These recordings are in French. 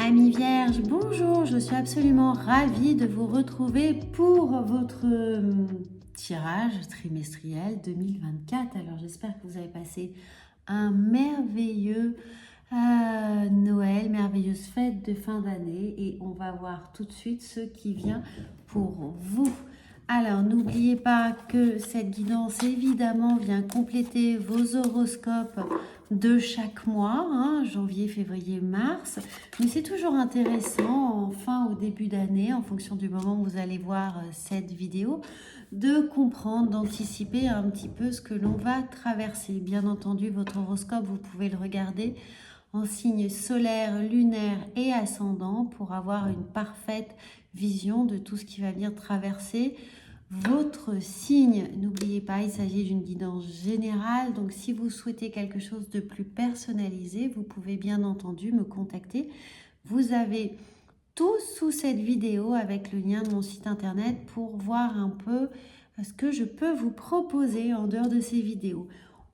Amis Vierges, bonjour, je suis absolument ravie de vous retrouver pour votre tirage trimestriel 2024. Alors j'espère que vous avez passé un merveilleux Noël, merveilleuse fête de fin d'année et on va voir tout de suite ce qui vient pour vous. Alors, n'oubliez pas que cette guidance, évidemment, vient compléter vos horoscopes de chaque mois, janvier, février, mars. Mais c'est toujours intéressant, enfin, au début d'année, en fonction du moment où vous allez voir cette vidéo, de comprendre, d'anticiper un petit peu ce que l'on va traverser. Bien entendu, votre horoscope, vous pouvez le regarder en signe solaire, lunaire et ascendant pour avoir une parfaite vision de tout ce qui va venir traverser votre signe. N'oubliez pas, il s'agit d'une guidance générale, donc si vous souhaitez quelque chose de plus personnalisé, vous pouvez bien entendu me contacter. Vous avez tout sous cette vidéo avec le lien de mon site internet pour voir un peu ce que je peux vous proposer en dehors de ces vidéos.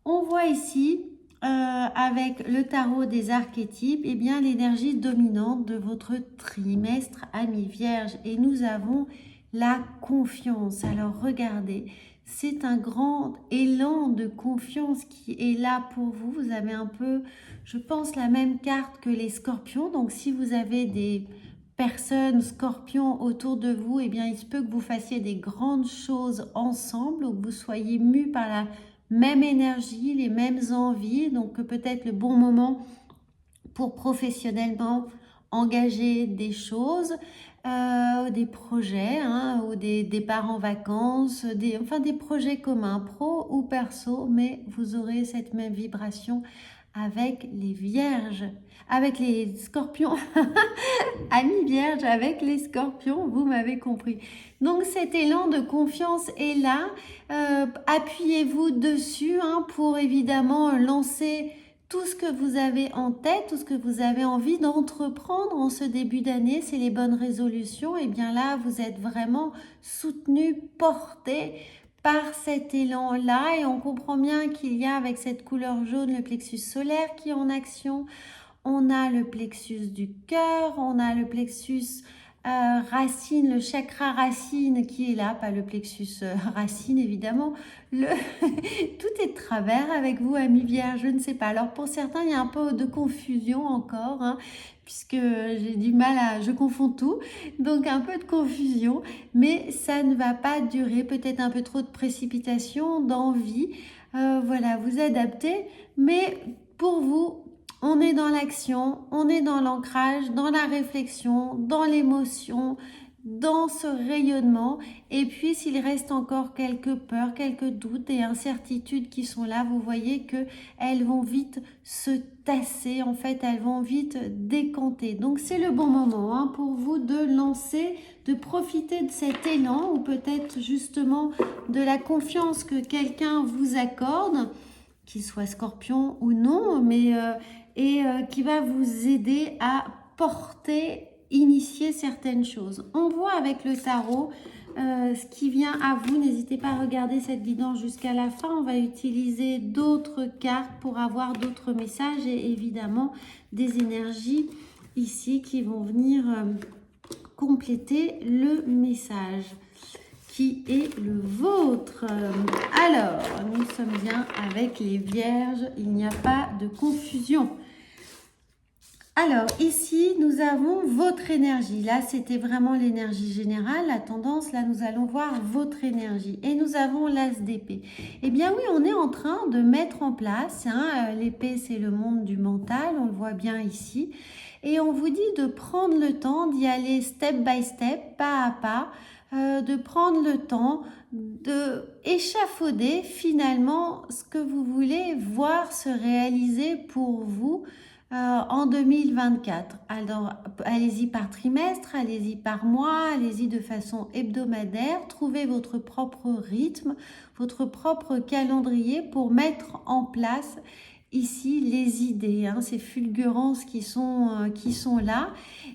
On voit ici avec le tarot des archétypes, eh bien l'énergie dominante de votre trimestre, amis vierges, et nous avons la confiance. Alors regardez, c'est un grand élan de confiance qui est là pour vous. Vous avez un peu, je pense, la même carte que les scorpions. Donc si vous avez des personnes scorpions autour de vous, eh bien il se peut que vous fassiez des grandes choses ensemble ou que vous soyez mus par la même énergie, les mêmes envies. Donc peut-être le bon moment pour professionnellement engager des choses, des projets, ou des départs en vacances, des projets communs, pro ou perso, mais vous aurez cette même vibration avec les vierges, avec les scorpions, amis vierges, avec les scorpions, vous m'avez compris. Donc cet élan de confiance est là, appuyez-vous dessus pour évidemment lancer tout ce que vous avez en tête, tout ce que vous avez envie d'entreprendre en ce début d'année, c'est les bonnes résolutions. Et bien là, vous êtes vraiment soutenu, porté par cet élan-là. Et on comprend bien qu'il y a avec cette couleur jaune le plexus solaire qui est en action. On a le plexus du cœur, on a le plexus racine, le chakra racine qui est là, pas le plexus racine évidemment. Tout est de travers avec vous, amis vierges, je ne sais pas. Alors pour certains, il y a un peu de confusion encore, puisque j'ai du mal je confonds tout, donc un peu de confusion, mais ça ne va pas durer, peut-être un peu trop de précipitation, d'envie, voilà, vous adaptez, mais pour vous, on est dans l'action, on est dans l'ancrage, dans la réflexion, dans l'émotion, dans ce rayonnement. Et puis, s'il reste encore quelques peurs, quelques doutes et incertitudes qui sont là, vous voyez qu'elles vont vite se tasser. En fait, elles vont vite décanter. Donc, c'est le bon moment pour vous de lancer, de profiter de cet élan ou peut-être justement de la confiance que quelqu'un vous accorde, qu'il soit scorpion ou non, mais qui va vous aider à porter, initier certaines choses. On voit avec le tarot ce qui vient à vous. N'hésitez pas à regarder cette guidance jusqu'à la fin. On va utiliser d'autres cartes pour avoir d'autres messages et évidemment des énergies ici qui vont venir compléter le message qui est le vôtre. Alors, nous sommes bien avec les vierges, il n'y a pas de confusion. Alors, ici, nous avons votre énergie. Là, c'était vraiment l'énergie générale, la tendance. Là, nous allons voir votre énergie. Et nous avons l'as d'épée. Eh bien oui, on est en train de mettre en place, l'épée, c'est le monde du mental, on le voit bien ici. Et on vous dit de prendre le temps d'y aller step by step, pas à pas, de prendre le temps de échafauder finalement ce que vous voulez voir se réaliser pour vous en 2024. Alors, allez-y par trimestre, allez-y par mois, allez-y de façon hebdomadaire, trouvez votre propre rythme, votre propre calendrier pour mettre en place ici les idées, ces fulgurances qui sont là.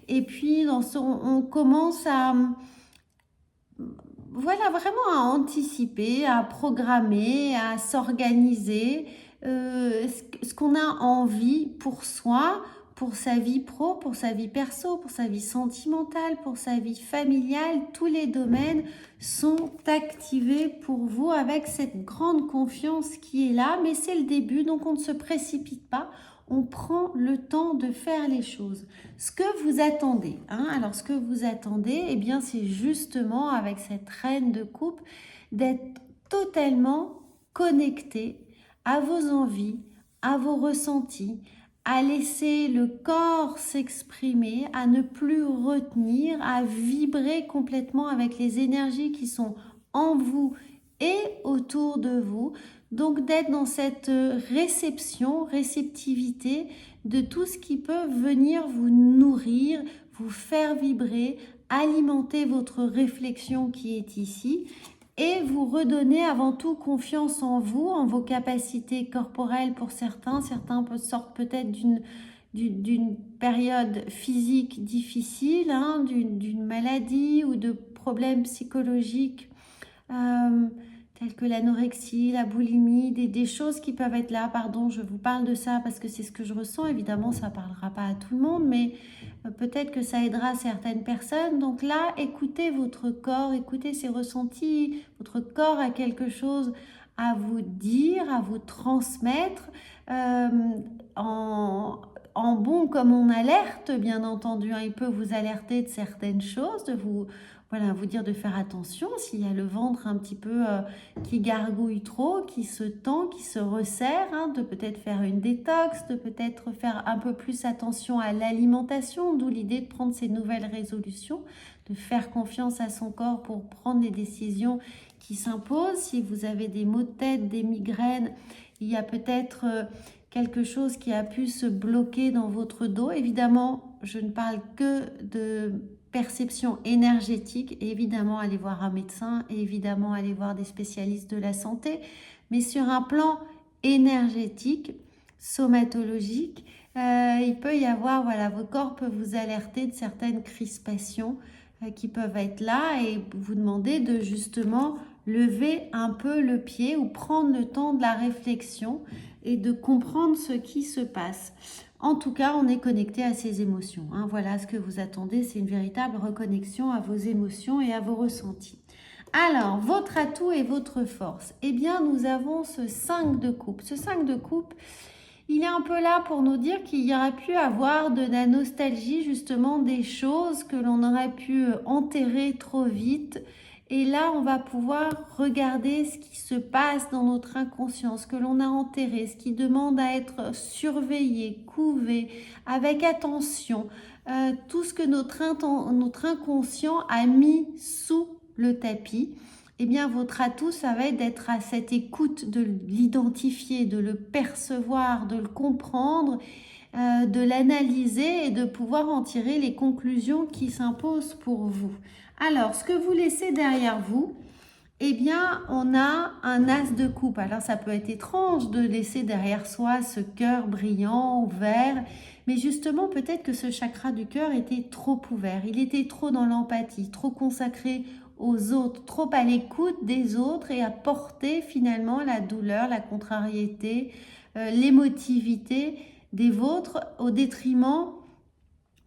Et puis, on commence à... Voilà, vraiment à anticiper, à programmer, à s'organiser ce qu'on a envie pour soi, pour sa vie pro, pour sa vie perso, pour sa vie sentimentale, pour sa vie familiale. Tous les domaines sont activés pour vous avec cette grande confiance qui est là, mais c'est le début, donc on ne se précipite pas. On prend le temps de faire les choses. Ce que vous attendez, alors ce que vous attendez, eh bien c'est justement avec cette reine de coupe d'être totalement connecté à vos envies, à vos ressentis, à laisser le corps s'exprimer, à ne plus retenir, à vibrer complètement avec les énergies qui sont en vous et autour de vous. Donc d'être dans cette réceptivité de tout ce qui peut venir vous nourrir, vous faire vibrer, alimenter votre réflexion qui est ici et vous redonner avant tout confiance en vous, en vos capacités corporelles pour certains. Certains sortent peut-être d'une période physique difficile, d'une maladie ou de problèmes psychologiques tels que l'anorexie, la boulimie, des choses qui peuvent être là. Pardon, je vous parle de ça parce que c'est ce que je ressens. Évidemment, ça ne parlera pas à tout le monde, mais peut-être que ça aidera certaines personnes. Donc là, écoutez votre corps, écoutez ses ressentis. Votre corps a quelque chose à vous dire, à vous transmettre en bon comme en alerte, bien entendu. Il peut vous alerter de certaines choses, de vous dire de faire attention s'il y a le ventre un petit peu qui gargouille trop, qui se tend, qui se resserre, de peut-être faire une détox, de peut-être faire un peu plus attention à l'alimentation, d'où l'idée de prendre ces nouvelles résolutions, de faire confiance à son corps pour prendre des décisions qui s'imposent. Si vous avez des maux de tête, des migraines, il y a peut-être quelque chose qui a pu se bloquer dans votre dos. Évidemment, je ne parle que de perception énergétique, et évidemment aller voir un médecin, et évidemment aller voir des spécialistes de la santé, mais sur un plan énergétique, somatologique, il peut y avoir, votre corps peut vous alerter de certaines crispations qui peuvent être là et vous demander de justement lever un peu le pied ou prendre le temps de la réflexion et de comprendre ce qui se passe. En tout cas, on est connecté à ses émotions. Voilà ce que vous attendez, c'est une véritable reconnexion à vos émotions et à vos ressentis. Alors, votre atout et votre force. Eh bien, nous avons ce 5 de coupe. Ce 5 de coupe, il est un peu là pour nous dire qu'il y aurait pu avoir de la nostalgie, justement, des choses que l'on aurait pu enterrer trop vite. Et là, on va pouvoir regarder ce qui se passe dans notre inconscient, ce que l'on a enterré, ce qui demande à être surveillé, couvé, avec attention. Tout ce que notre inconscient a mis sous le tapis. Eh bien, votre atout, ça va être d'être à cette écoute, de l'identifier, de le percevoir, de le comprendre, de l'analyser et de pouvoir en tirer les conclusions qui s'imposent pour vous. Alors, ce que vous laissez derrière vous, eh bien, on a un as de coupe. Alors, ça peut être étrange de laisser derrière soi ce cœur brillant, ouvert, mais justement, peut-être que ce chakra du cœur était trop ouvert. Il était trop dans l'empathie, trop consacré aux autres, trop à l'écoute des autres et à porter finalement la douleur, la contrariété, l'émotivité des vôtres au détriment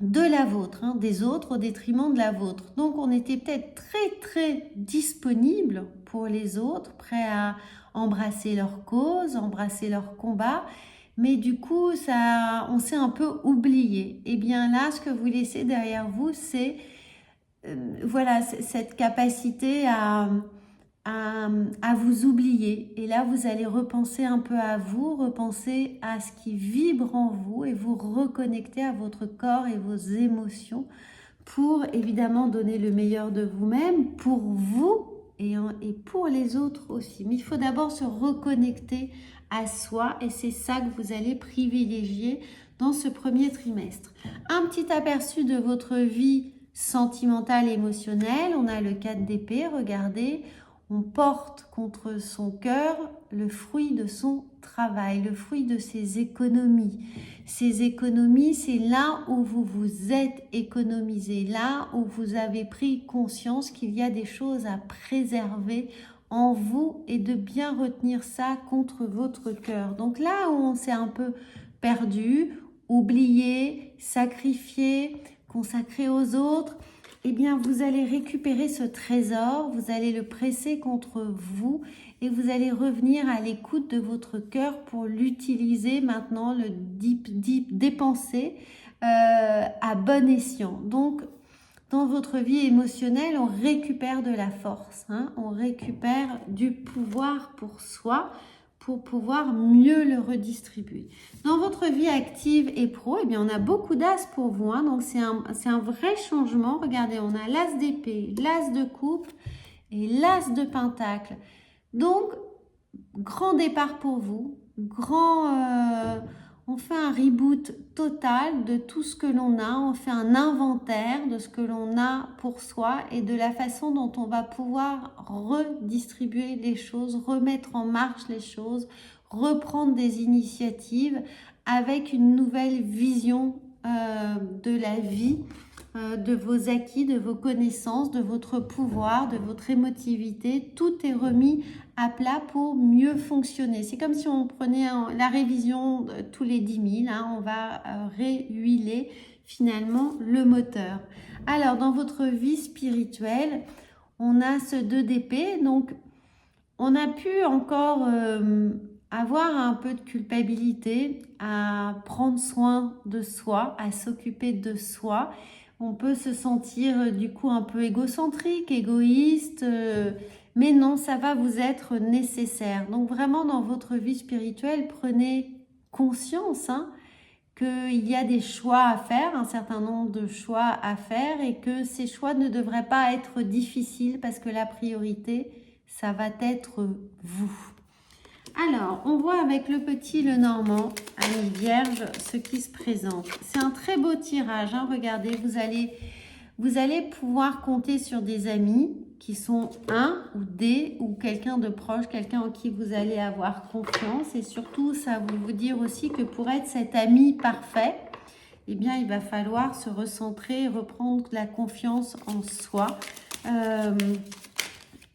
de la vôtre, des autres au détriment de la vôtre. Donc on était peut-être très disponible pour les autres, prêts à embrasser leur cause, embrasser leur combat, mais du coup on s'est un peu oublié. Et bien là, ce que vous laissez derrière vous, c'est cette capacité à vous oublier. Et là, vous allez repenser un peu à vous, repenser à ce qui vibre en vous et vous reconnecter à votre corps et vos émotions pour évidemment donner le meilleur de vous-même pour vous et pour les autres aussi. Mais il faut d'abord se reconnecter à soi et c'est ça que vous allez privilégier dans ce premier trimestre. Un petit aperçu de votre vie sentimentale, émotionnelle. On a le 4 d'épée, regardez. On porte contre son cœur le fruit de son travail, le fruit de ses économies. Ces économies, c'est là où vous vous êtes économisé, là où vous avez pris conscience qu'il y a des choses à préserver en vous et de bien retenir ça contre votre cœur. Donc là où on s'est un peu perdu, oublié, sacrifié, consacré aux autres, eh bien, vous allez récupérer ce trésor, vous allez le presser contre vous et vous allez revenir à l'écoute de votre cœur pour l'utiliser maintenant, le dépenser à bon escient. Donc, dans votre vie émotionnelle, on récupère de la force, hein, on récupère du pouvoir pour soi, pour pouvoir mieux le redistribuer. Dans votre vie active et pro, eh bien, on a beaucoup d'as pour vous, hein, donc c'est un vrai changement. Regardez, on a l'as d'épée, l'as de coupe et l'as de pentacle. Donc, grand départ pour vous, on fait un reboot total de tout ce que l'on a, on fait un inventaire de ce que l'on a pour soi et de la façon dont on va pouvoir redistribuer les choses, remettre en marche les choses, reprendre des initiatives avec une nouvelle vision de la vie, de vos acquis, de vos connaissances, de votre pouvoir, de votre émotivité. Tout est remis à plat pour mieux fonctionner. C'est comme si on prenait la révision tous les 10 000, hein, on va réhuiler finalement le moteur. Alors, dans votre vie spirituelle, on a ce 2 d'épée, donc on a pu encore avoir un peu de culpabilité à prendre soin de soi, à s'occuper de soi. On peut se sentir du coup un peu égocentrique, égoïste, mais non, ça va vous être nécessaire. Donc vraiment dans votre vie spirituelle, prenez conscience qu'il y a des choix à faire, un certain nombre de choix à faire et que ces choix ne devraient pas être difficiles parce que la priorité, ça va être vous. Alors, on voit avec le petit Lenormand, ami Vierge, ce qui se présente. C'est un très beau tirage, hein, regardez, vous allez pouvoir compter sur des amis qui sont ou des ou quelqu'un de proche, quelqu'un en qui vous allez avoir confiance. Et surtout, ça va vous dire aussi que pour être cet ami parfait, eh bien, il va falloir se recentrer, reprendre la confiance en soi,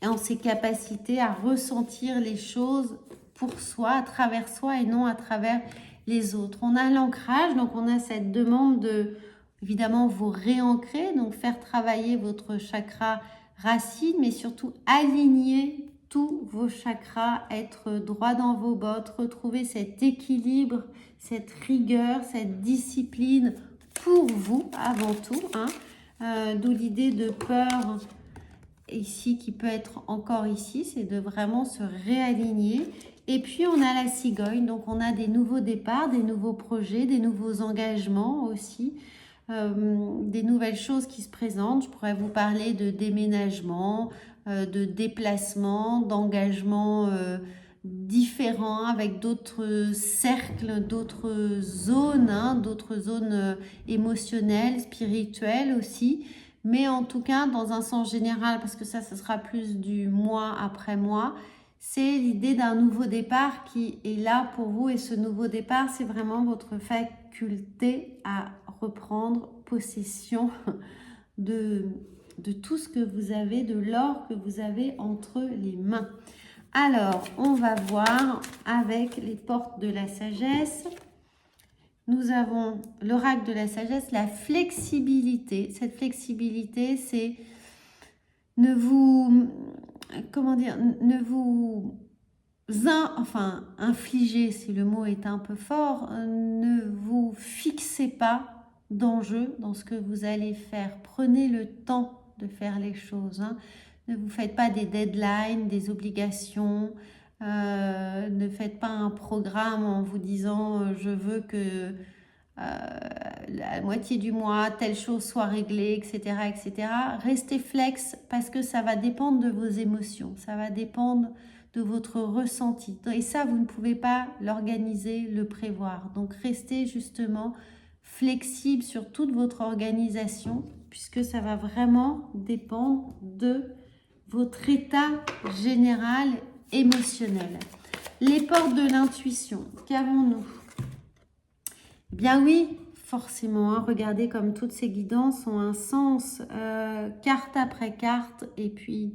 en ses capacités à ressentir les choses pour soi, à travers soi et non à travers les autres. On a l'ancrage, donc on a cette demande de, évidemment, vous réancrer, donc faire travailler votre chakra racine, mais surtout aligner tous vos chakras, être droit dans vos bottes, retrouver cet équilibre, cette rigueur, cette discipline pour vous avant tout, hein. D'où l'idée de peur ici qui peut être encore ici, c'est de vraiment se réaligner. Et puis on a la cigogne, donc on a des nouveaux départs, des nouveaux projets, des nouveaux engagements aussi, des nouvelles choses qui se présentent. Je pourrais vous parler de déménagement, de déplacement, d'engagement différents avec d'autres cercles, d'autres zones, émotionnelles, spirituelles aussi. Mais en tout cas, dans un sens général, parce que ça sera plus du mois après mois, c'est l'idée d'un nouveau départ qui est là pour vous. Et ce nouveau départ, c'est vraiment votre faculté à reprendre possession de tout ce que vous avez, de l'or que vous avez entre les mains. Alors, on va voir avec les portes de la sagesse. Nous avons l'oracle de la sagesse, la flexibilité. Cette flexibilité, c'est ne vous infliger, si le mot est un peu fort, ne vous fixez pas d'enjeu dans ce que vous allez faire. Prenez le temps de faire les choses, hein. Ne vous faites pas des deadlines, des obligations. Ne faites pas un programme en vous disant je veux que la moitié du mois telle chose soit réglée, etc., etc. Restez flex parce que ça va dépendre de vos émotions, ça va dépendre de votre ressenti et ça vous ne pouvez pas l'organiser, le prévoir. Donc restez justement flexible sur toute votre organisation puisque ça va vraiment dépendre de votre état général émotionnel. Les portes de l'intuition, qu'avons-nous? Bien oui, forcément, hein, regardez comme toutes ces guidances ont un sens, carte après carte, et puis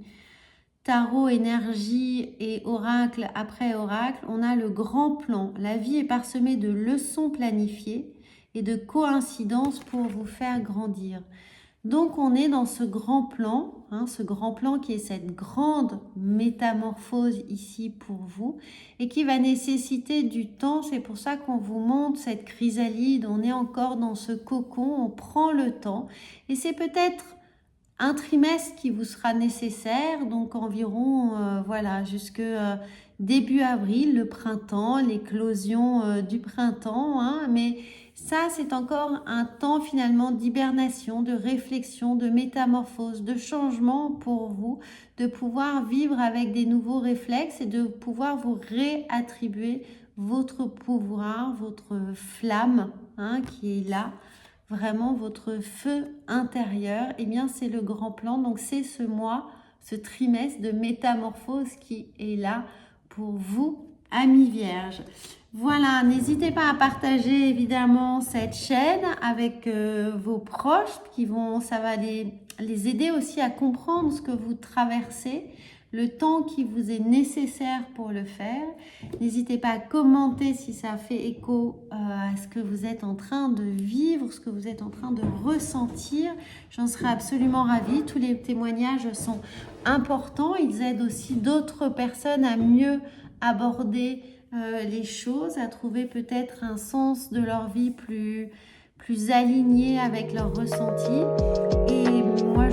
tarot, énergie et oracle après oracle, on a le grand plan. La vie est parsemée de leçons planifiées et de coïncidences pour vous faire grandir. Donc on est dans ce grand plan, ce grand plan qui est cette grande métamorphose ici pour vous et qui va nécessiter du temps. C'est pour ça qu'on vous montre cette chrysalide, on est encore dans ce cocon, on prend le temps et c'est peut-être un trimestre qui vous sera nécessaire, donc environ voilà, jusque début avril, le printemps, l'éclosion du printemps, mais ça c'est encore un temps finalement d'hibernation, de réflexion, de métamorphose, de changement pour vous, de pouvoir vivre avec des nouveaux réflexes et de pouvoir vous réattribuer votre pouvoir, votre flamme qui est là, vraiment votre feu intérieur. Eh bien c'est le grand plan, donc c'est ce mois, ce trimestre de métamorphose qui est là pour vous, amis vierges. Voilà, n'hésitez pas à partager évidemment cette chaîne avec vos proches ça va les aider aussi à comprendre ce que vous traversez, le temps qui vous est nécessaire pour le faire. N'hésitez pas à commenter si ça fait écho à ce que vous êtes en train de vivre, ce que vous êtes en train de ressentir. J'en serais absolument ravie. Tous les témoignages sont importants. Ils aident aussi d'autres personnes à mieux aborder les choses, à trouver peut-être un sens de leur vie plus aligné avec leurs ressentis. Et moi,